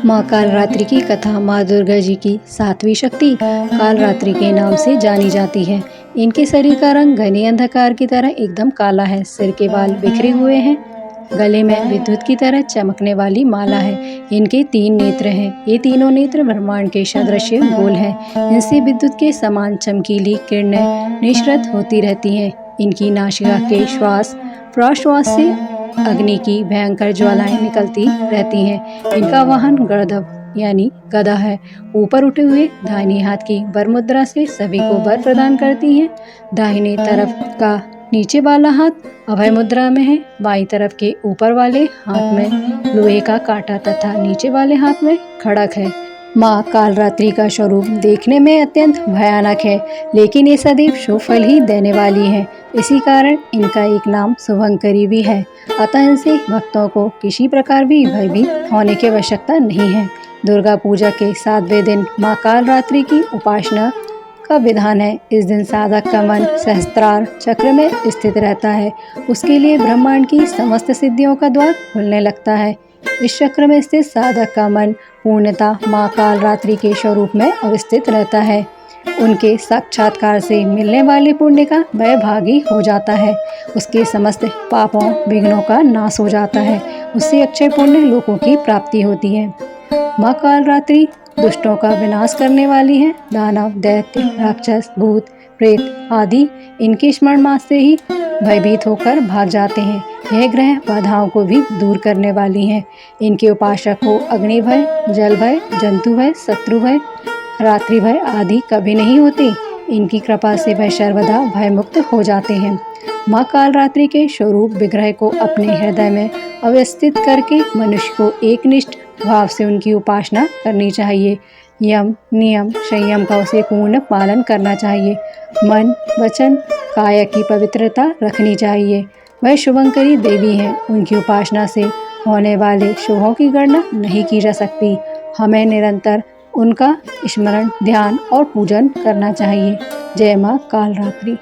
माँ कालरात्रि की कथा माँ दुर्गा जी की सातवीं शक्ति कालरात्रि के नाम से जानी जाती है। इनके शरीर का रंग घने अंधकार की तरह एकदम काला है। सिर के बाल बिखरे हुए हैं। गले में विद्युत की तरह चमकने वाली माला है। इनके 3 नेत्र हैं। ये तीनों नेत्र ब्रह्मांड के सदृश गोल हैं। इनसे विद्युत के समान चमकीली किरणें निश्रित होती रहती हैं। इनकी नासिका के श्वास प्रश्वास से अग्नि की भयंकर ज्वालाएं निकलती रहती हैं। इनका वाहन गर्दभ यानी गदा है। ऊपर उठे हुए दाहिने हाथ की वर मुद्रा से सभी को वर प्रदान करती हैं। दाहिने तरफ का नीचे वाला हाथ अभय मुद्रा में है। बाईं तरफ के ऊपर वाले हाथ में लोहे का कांटा तथा नीचे वाले हाथ में खड़ग है। माँ कालरात्रि का स्वरूप देखने में अत्यंत भयानक है, लेकिन ये सदैव शुभ फल ही देने वाली है। इसी कारण इनका एक नाम शुभंकरी भी है। अतः इनसे भक्तों को किसी प्रकार भी भयभीत होने की आवश्यकता नहीं है। दुर्गा पूजा के 7वें दिन माँ कालरात्रि की उपासना का विधान है। इस दिन साधक का मन सहस्त्रार चक्र में स्थित रहता है। उसके लिए ब्रह्मांड की समस्त सिद्धियों का द्वार खुलने लगता है। इस चक्र में स्थित साधक का मन पूर्णतः माँ कालरात्रि के स्वरूप में अवस्थित रहता है। उनके साक्षात्कार से मिलने वाले पुण्य का वह भागी हो जाता है। उसके समस्त पापों विघ्नों का नाश हो जाता है। उससे अक्षय पुण्य लोकों की प्राप्ति होती है। माँ कालरात्रि दुष्टों का विनाश करने वाली है। दानव दैत्य राक्षस भूत प्रेत आदि इनके स्मरण मात्र से ही भयभीत होकर भाग जाते हैं। यह ग्रह बाधाओं को भी दूर करने वाली हैं। इनके उपासक को अग्नि भय, जल भय, जंतु भय, शत्रु भय, रात्रि भय आदि कभी नहीं होते। इनकी कृपा से वह सर्वदा भय मुक्त हो जाते हैं। माँ कालरात्रि के स्वरूप विग्रह को अपने हृदय में अवस्थित करके मनुष्य को एकनिष्ठ भाव से उनकी उपासना करनी चाहिए। यम नियम संयम का उसे पूर्ण पालन करना चाहिए। मन वचन काया की पवित्रता रखनी चाहिए। वह शुभंकरी देवी हैं। उनकी उपासना से होने वाले शुभों की गणना नहीं की जा सकती। हमें निरंतर उनका स्मरण ध्यान और पूजन करना चाहिए। जय माँ कालरात्रि।